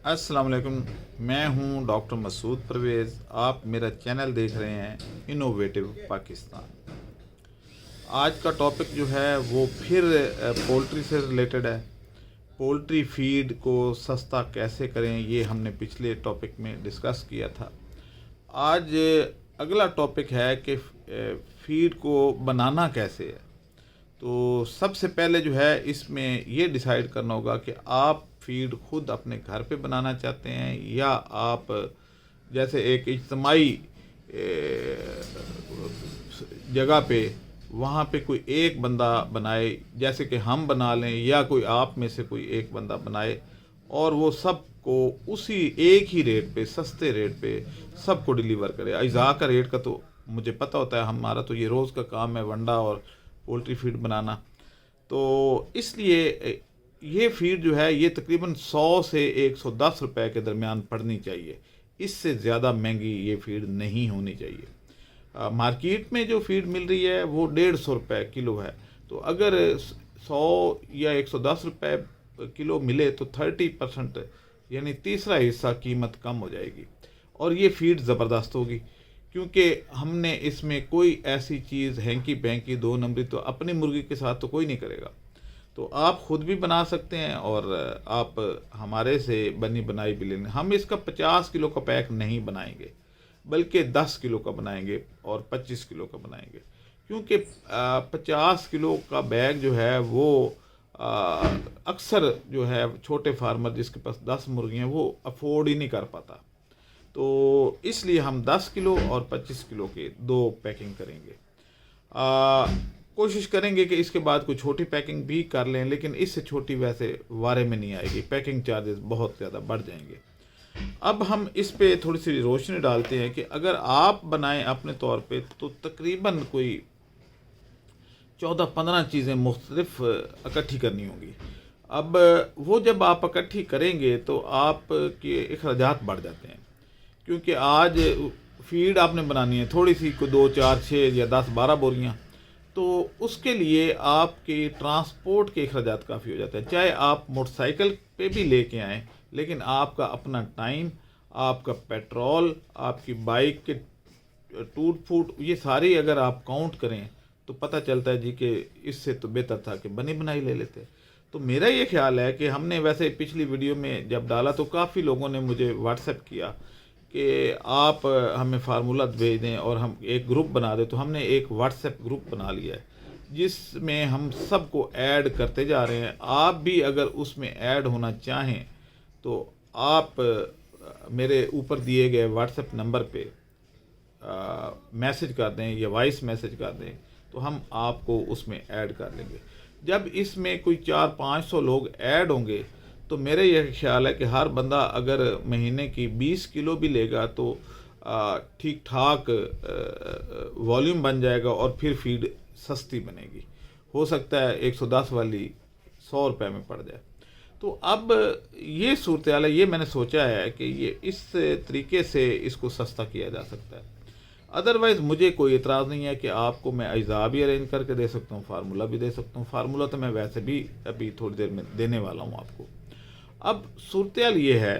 अस्सलाम वालेकुम। मैं हूं डॉक्टर मसूद परवेज़। आप मेरा चैनल देख रहे हैं इनोवेटिव पाकिस्तान। आज का टॉपिक जो है वो फिर पोल्ट्री से रिलेटेड है। पोल्ट्री फीड को सस्ता कैसे करें, ये हमने पिछले टॉपिक में डिस्कस किया था। आज अगला टॉपिक है कि फीड को बनाना कैसे है। तो सबसे पहले जो है इसमें ये डिसाइड करना होगा कि आप फीड खुद अपने घर पे बनाना चाहते हैं या आप जैसे एक इज्तमाही जगह पे वहाँ पे कोई एक बंदा बनाए, जैसे कि हम बना लें या कोई आप में से कोई एक बंदा बनाए और वो सबको उसी एक ही रेट पे, सस्ते रेट पे सबको डिलीवर करे। अज्जा का रेट का तो मुझे पता होता है, हमारा तो ये रोज़ का काम है वंडा और पोल्ट्री फीड बनाना। तो इसलिए ये फीड जो है ये तकरीबन 100 से 110 रुपए के दरमियान पड़नी चाहिए। इससे ज़्यादा महंगी ये फीड नहीं होनी चाहिए। मार्केट में जो फीड मिल रही है वो 150 रुपये किलो है। तो अगर 100 या 110 रुपये किलो मिले तो 30% यानी तीसरा हिस्सा कीमत कम हो जाएगी और ये फीड ज़बरदस्त होगी, क्योंकि हमने इसमें कोई ऐसी चीज़ हैंकी पैंकी दो नंबरी तो अपनी मुर्गी के साथ तो कोई नहीं करेगा। तो आप ख़ुद भी बना सकते हैं और आप हमारे से बनी बनाई भी लेंगे। हम इसका 50 किलो का पैक नहीं बनाएंगे, बल्कि 10 किलो का बनाएंगे और 25 किलो का बनाएंगे, क्योंकि 50 किलो का बैग जो है वो अक्सर जो है छोटे फार्मर जिसके पास 10 मुर्गियाँ वो अफोर्ड ही नहीं कर पाता। तो इसलिए हम 10 किलो और 25 किलो के दो पैकिंग करेंगे। कोशिश करेंगे कि इसके बाद कोई छोटी पैकिंग भी कर लें, लेकिन इससे छोटी वैसे वारे में नहीं आएगी, पैकिंग चार्जेस बहुत ज़्यादा बढ़ जाएंगे। अब हम इस पे थोड़ी सी रोशनी डालते हैं कि अगर आप बनाएं अपने तौर पे तो तकरीबन कोई 14-15 चीज़ें मुख्तलिफ इकट्ठी करनी होंगी। अब वो जब आप इकट्ठी करेंगे तो आपके अखराजात बढ़ जाते हैं, क्योंकि आज फीड आपने बनानी है थोड़ी सी, को 2, 4, 6 या 10, 12 बोरियाँ, तो उसके लिए आपके ट्रांसपोर्ट के अखराजात काफ़ी हो जाते हैं। चाहे आप मोटरसाइकिल पे भी लेके आएँ, लेकिन आपका अपना टाइम, आपका पेट्रोल, आपकी बाइक के टूट फूट, ये सारी अगर आप काउंट करें तो पता चलता है जी कि इससे तो बेहतर था कि बनी बनाई ले लेते। तो मेरा ये ख्याल है कि हमने वैसे पिछली वीडियो में जब डाला तो काफ़ी लोगों ने मुझे व्हाट्सएप किया कि आप हमें फार्मूला भेज दें और हम एक ग्रुप बना दें। तो हमने एक व्हाट्सएप ग्रुप बना लिया है जिसमें हम सबको ऐड करते जा रहे हैं। आप भी अगर उसमें ऐड होना चाहें तो आप मेरे ऊपर दिए गए व्हाट्सएप नंबर पे मैसेज कर दें या वॉइस मैसेज कर दें, तो हम आपको उसमें ऐड कर लेंगे। जब इसमें कोई 400-500 लोग ऐड होंगे तो मेरा यह ख्याल है कि हर बंदा अगर महीने की 20 किलो भी लेगा तो ठीक ठाक वॉल्यूम बन जाएगा और फिर फीड सस्ती बनेगी। हो सकता है 110 वाली 100 रुपये में पड़ जाए। तो अब ये सूरत हाल है, ये मैंने सोचा है कि ये इस तरीके से इसको सस्ता किया जा सकता है। अदरवाइज़ मुझे कोई एतराज़ नहीं है कि आपको मैं अज्जा भी अरेंज करके दे सकता हूँ, फार्मूला भी दे सकता हूँ। फार्मूला तो मैं वैसे भी अभी थोड़ी देर में देने वाला हूँ आपको। अब सूरत हाल ये है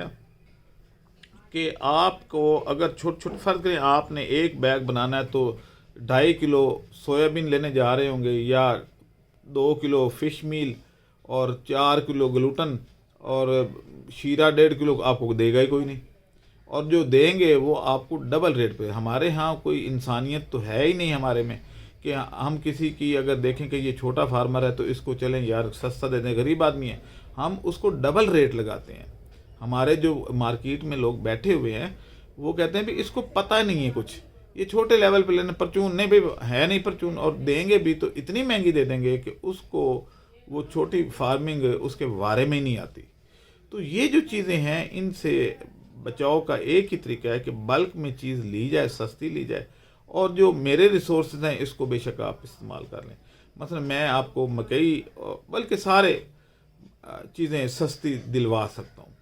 कि आपको अगर छोटे फ़र्क करें, आपने एक बैग बनाना है तो 2.5 किलो सोयाबीन लेने जा रहे होंगे या 2 किलो फ़िश मील और 4 किलो ग्लूटन और शीरा 1.5 किलो आपको देगा ही कोई नहीं, और जो देंगे वो आपको डबल रेट पे। हमारे यहाँ कोई इंसानियत तो है ही नहीं हमारे में कि हम किसी की अगर देखें कि ये छोटा फार्मर है तो इसको चलें यार सस्ता दे दें, गरीब आदमी है, हम उसको डबल रेट लगाते हैं। हमारे जो मार्केट में लोग बैठे हुए हैं वो कहते हैं भी इसको पता नहीं है कुछ, ये छोटे लेवल पे लेने परचून नहीं भाई है नहीं परचून, और देंगे भी तो इतनी महंगी दे देंगे कि उसको वो छोटी फार्मिंग उसके बारे में ही नहीं आती। तो ये जो चीज़ें हैं इनसे बचाव का एक ही तरीका है कि बल्क में चीज़ ली जाए, सस्ती ली जाए, और जो मेरे रिसोर्सेज हैं इसको बेशक आप इस्तेमाल कर लें। मसलन मैं आपको मकई बल्कि सारे चीज़ें सस्ती दिलवा सकता हूँ,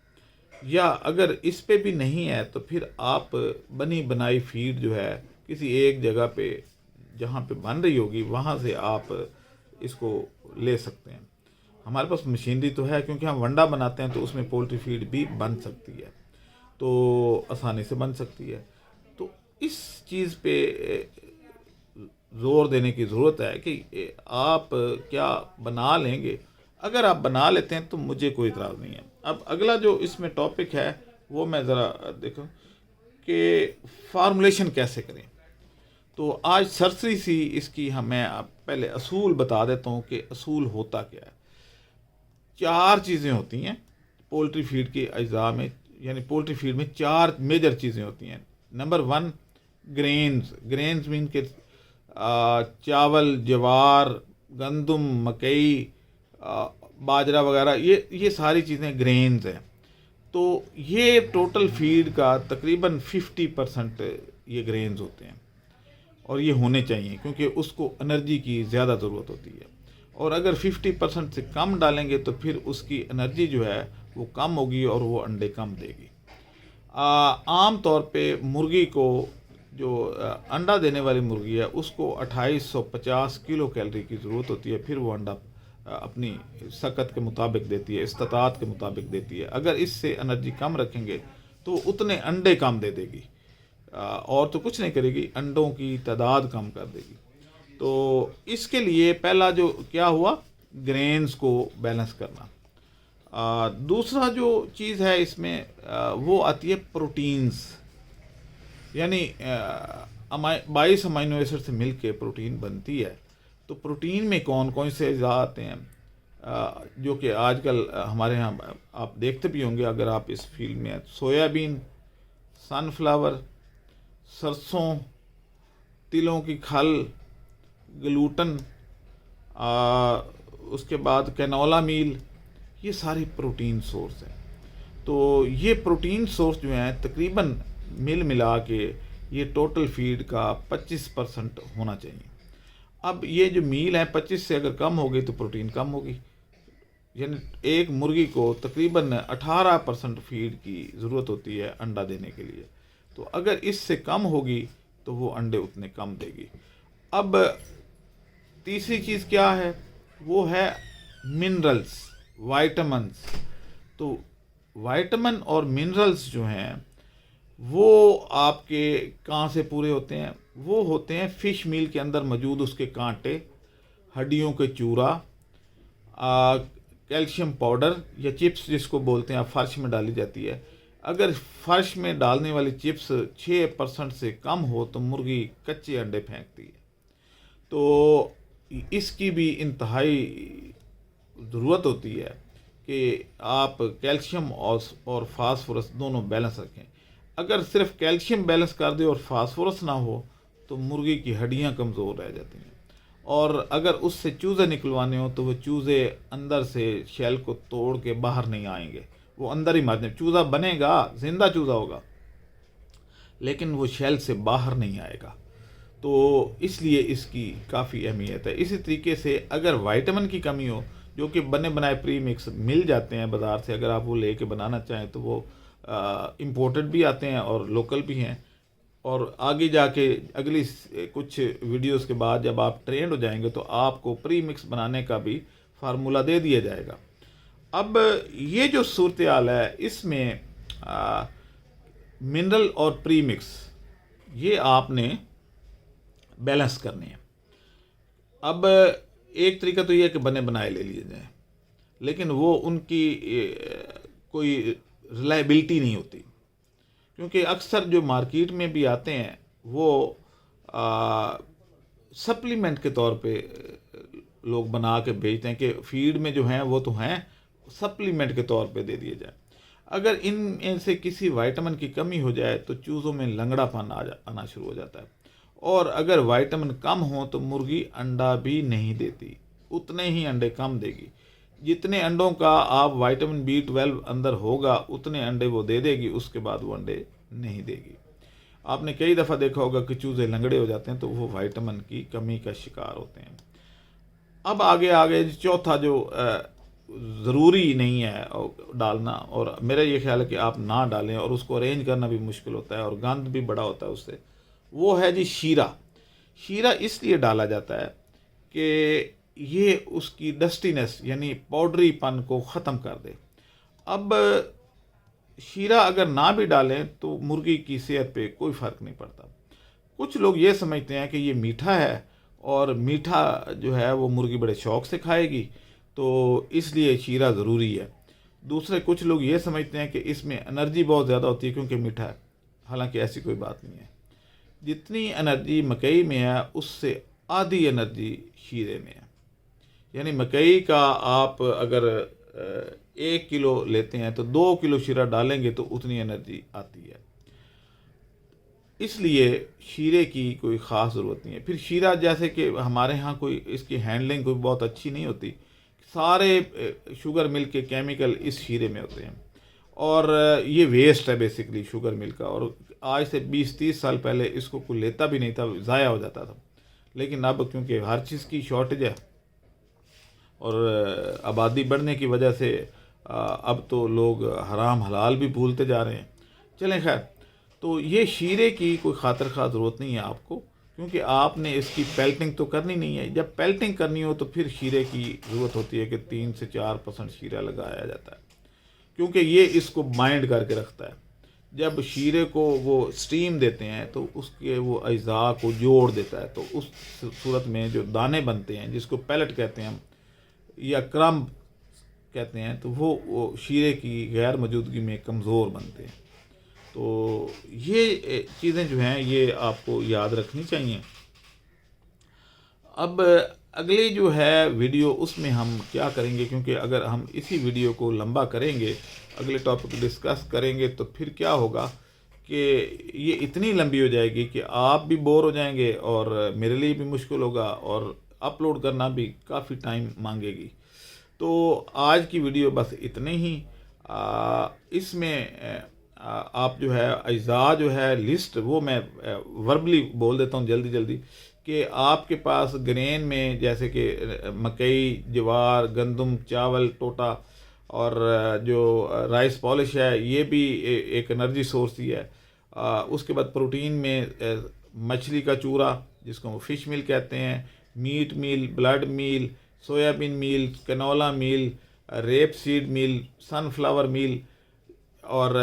या अगर इस पे भी नहीं है तो फिर आप बनी बनाई फीड जो है किसी एक जगह पे जहाँ पे बन रही होगी वहाँ से आप इसको ले सकते हैं। हमारे पास मशीनरी तो है, क्योंकि हम वंडा बनाते हैं तो उसमें पोल्ट्री फीड भी बन सकती है, तो आसानी से बन सकती है। तो इस चीज़ पे ज़ोर देने की ज़रूरत है कि आप क्या बना लेंगे। अगर आप बना लेते हैं तो मुझे कोई इतराज़ नहीं है। अब अगला जो इसमें टॉपिक है वो मैं ज़रा देखूं कि फार्मूलेशन कैसे करें। तो आज सरसरी सी इसकी मैं पहले असूल बता देता हूँ कि असूल होता क्या है। 4 चीज़ें होती हैं पोल्ट्री फीड के अज्जा में, यानी पोल्ट्री फीड में 4 मेजर चीज़ें होती हैं। नंबर 1 ग्रेन्स मीन के चावल, ज्वार, गंदम, मकई, बाजरा वगैरह, ये सारी चीज़ें ग्रेन्स हैं। तो ये टोटल फीड का तकरीबन 50% ये ग्रेन्स होते हैं, और ये होने चाहिए क्योंकि उसको एनर्जी की ज़्यादा ज़रूरत होती है। और अगर 50% से कम डालेंगे तो फिर उसकी एनर्जी जो है वो कम होगी और वो अंडे कम देगी। आम तौर पे मुर्गी को, जो अंडा देने वाली मुर्गी है, उसको 2850 किलो कैलोरी की ज़रूरत होती है, फिर वो अंडा अपनी सकत के मुताबिक देती है, इस्तात के मुताबिक देती है। अगर इससे एनर्जी कम रखेंगे तो उतने अंडे कम दे देगी, और तो कुछ नहीं करेगी, अंडों की तादाद कम कर देगी। तो इसके लिए पहला जो क्या हुआ, ग्रेन्स को बैलेंस करना। दूसरा जो चीज़ है इसमें वो आती है प्रोटीन्स, यानी 22 अमाइनो एसिड से मिल के प्रोटीन बनती है। तो प्रोटीन में कौन कौन से अज़ा आते हैं, जो कि आजकल हमारे यहाँ आप देखते भी होंगे अगर आप इस फील्ड में हैं। सोयाबीन, सनफ्लावर, सरसों, तिलों की खल, ग्लूटन, उसके बाद कैनोला मील, ये सारी प्रोटीन सोर्स हैं। तो ये प्रोटीन सोर्स जो हैं तकरीबन मिला के ये टोटल फीड का 25% होना चाहिए। अब ये जो मील है 25 से अगर कम हो गई तो प्रोटीन कम होगी, यानी एक मुर्गी को तकरीबन 18% फीड की ज़रूरत होती है अंडा देने के लिए। तो अगर इससे कम होगी तो वो अंडे उतने कम देगी। अब तीसरी चीज़ क्या है, वो है मिनरल्स, वाइटामिन्स। तो वाइटामिन और मिनरल्स जो हैं वो आपके कहाँ से पूरे होते हैं, वो होते हैं फ़िश मील के अंदर मौजूद उसके कांटे, हड्डियों के चूरा, कैल्शियम पाउडर या चिप्स जिसको बोलते हैं, फर्श में डाली जाती है। अगर फर्श में डालने वाली चिप्स 6% से कम हो तो मुर्गी कच्चे अंडे फेंकती है। तो इसकी भी इंतहाई ज़रूरत होती है कि आप कैल्शियम और फास्फोरस दोनों बैलेंस रखें। अगर सिर्फ कैल्शियम बैलेंस कर दे और फास्फोरस ना हो तो मुर्गी की हड्डियां कमज़ोर रह जाती हैं, और अगर उससे चूज़े निकलवाने हो तो वो चूज़े अंदर से शेल को तोड़ के बाहर नहीं आएंगे, वो अंदर ही मर जाए। चूज़ा बनेगा, जिंदा चूज़ा होगा, लेकिन वो शेल से बाहर नहीं आएगा। तो इसलिए इसकी काफ़ी अहमियत है। इसी तरीके से अगर विटामिन की कमी हो, जो कि बने बनाए प्री मिक्स मिल जाते हैं बाज़ार से, अगर आप वो लेके बनाना चाहें तो वो इम्पोर्टेड भी आते हैं और लोकल भी हैं। और आगे जाके अगली कुछ वीडियोस के बाद जब आप ट्रेंड हो जाएंगे तो आपको प्री मिक्स बनाने का भी फार्मूला दे दिया जाएगा। अब ये जो सूरत हाल है इसमें मिनरल और प्री मिक्स ये आपने बैलेंस करने हैं। अब एक तरीका तो ये है कि बने बनाए ले लिए जाएं, लेकिन वो उनकी कोई रिलायबिलिटी नहीं होती, क्योंकि अक्सर जो मार्केट में भी आते हैं वो सप्लीमेंट के तौर पे लोग बना के बेचते हैं कि फीड में जो हैं वो तो हैं, सप्लीमेंट के तौर पे दे दिए जाए। अगर इनमें से किसी विटामिन की कमी हो जाए तो चूज़ों में लंगड़ापन आना शुरू हो जाता है, और अगर विटामिन कम हो तो मुर्गी अंडा भी नहीं देती, उतने ही अंडे कम देगी। जितने अंडों का आप विटामिन B12 अंदर होगा उतने अंडे वो दे देगी, उसके बाद वो अंडे नहीं देगी। आपने कई दफ़ा देखा होगा कि चूज़े लंगड़े हो जाते हैं तो वो विटामिन की कमी का शिकार होते हैं। अब आगे चौथा जो ज़रूरी नहीं है डालना, और मेरा ये ख्याल है कि आप ना डालें, और उसको अरेंज करना भी मुश्किल होता है और गंद भी बड़ा होता है उससे, वो है जी शीरा। शीरा इसलिए डाला जाता है कि ये उसकी डस्टीनेस यानी पाउडरीपन को ख़त्म कर दे। अब शीरा अगर ना भी डालें तो मुर्गी की सेहत पे कोई फ़र्क नहीं पड़ता। कुछ लोग ये समझते हैं कि ये मीठा है और मीठा जो है वो मुर्गी बड़े शौक़ से खाएगी, तो इसलिए शीरा ज़रूरी है। दूसरे कुछ लोग ये समझते हैं कि इसमें एनर्जी बहुत ज़्यादा होती है क्योंकि मीठा है, हालांकि ऐसी कोई बात नहीं है। जितनी एनर्जी मकई में है उससे आधी एनर्जी शीरे में है। यानी मकई का आप अगर 1 किलो लेते हैं तो 2 किलो शीरा डालेंगे तो उतनी एनर्जी आती है। इसलिए शीरे की कोई ख़ास ज़रूरत नहीं है। फिर शीरा जैसे कि हमारे यहाँ कोई इसकी हैंडलिंग कोई बहुत अच्छी नहीं होती, सारे शुगर मिल के केमिकल इस शीरे में होते हैं और ये वेस्ट है बेसिकली शुगर मिल का। और आज से 20-30 साल पहले इसको कोई लेता भी नहीं था, ज़ाया हो जाता था। लेकिन अब क्योंकि हर चीज़ की शॉर्टेज है और आबादी बढ़ने की वजह से अब तो लोग हराम हलाल भी भूलते जा रहे हैं। चलें खैर, तो ये शीरे की कोई खातिर खा ज़रूरत नहीं है आपको, क्योंकि आपने इसकी पेल्टिंग तो करनी नहीं है। जब पेल्टिंग करनी हो तो फिर शीरे की ज़रूरत होती है कि 3 से 4% शीरा लगाया जाता है, क्योंकि ये इसको बाइंड करके रखता है। जब शीरे को वो स्टीम देते हैं तो उसके वो अज़ा को जोड़ देता है, तो उस सूरत में जो दाने बनते हैं जिसको पैलेट कहते हैं हम या क्रम्ब कहते हैं, तो वो शीरे की गैर मौजूदगी में कमज़ोर बनते हैं। तो ये चीज़ें जो हैं ये आपको याद रखनी चाहिए। अब अगली जो है वीडियो उसमें हम क्या करेंगे, क्योंकि अगर हम इसी वीडियो को लंबा करेंगे, अगले टॉपिक डिस्कस करेंगे, तो फिर क्या होगा कि ये इतनी लंबी हो जाएगी कि आप भी बोर हो जाएंगे और मेरे लिए भी मुश्किल होगा और अपलोड करना भी काफ़ी टाइम मांगेगी। तो आज की वीडियो बस इतने ही। इसमें आप जो है अज़ा जो है लिस्ट वो मैं वर्बली बोल देता हूँ जल्दी कि आपके पास ग्रेन में जैसे कि मकई, ज्वार, गंदम, चावल, टोटा और जो राइस पॉलिश है ये भी एक एनर्जी सोर्स ही है। उसके बाद प्रोटीन में मछली का चूरा जिसको हम फ़िश मील कहते हैं, meat meal, blood meal, soybean meal, canola meal, rapeseed meal, sunflower meal और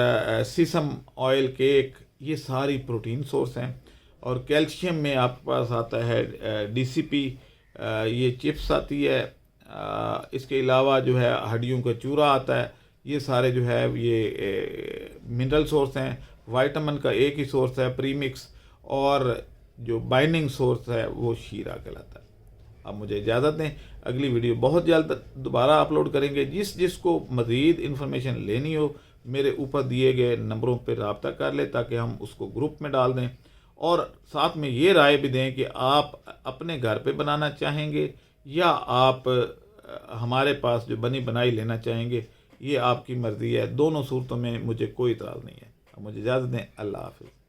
सीसम ऑयल केक, ये सारी प्रोटीन सोर्स हैं। और कैल्शियम में आपके पास आता है DCP, ये चिप्स आती है। इसके अलावा जो है हड्डियों का चूरा आता है। ये सारे जो है ये मिनरल सोर्स हैं। विटामिन का एक ही सोर्स है प्रीमिक्स, और जो बाइंडिंग सोर्स है वो शीरा कहलाता है। अब मुझे इजाज़त दें, अगली वीडियो बहुत जल्द दोबारा अपलोड करेंगे। जिसको मज़ीद इन्फॉर्मेशन लेनी हो मेरे ऊपर दिए गए नंबरों पर रब्ता कर ले ताकि हम उसको ग्रुप में डाल दें, और साथ में ये राय भी दें कि आप अपने घर पे बनाना चाहेंगे या आप हमारे पास जो बनी बनाई लेना चाहेंगे, ये आपकी मर्ज़ी है। दोनों सूरतों में मुझे कोई इतराज़ नहीं है। अब मुझे इजाज़त दें, अल्लाह हाफ़िज़।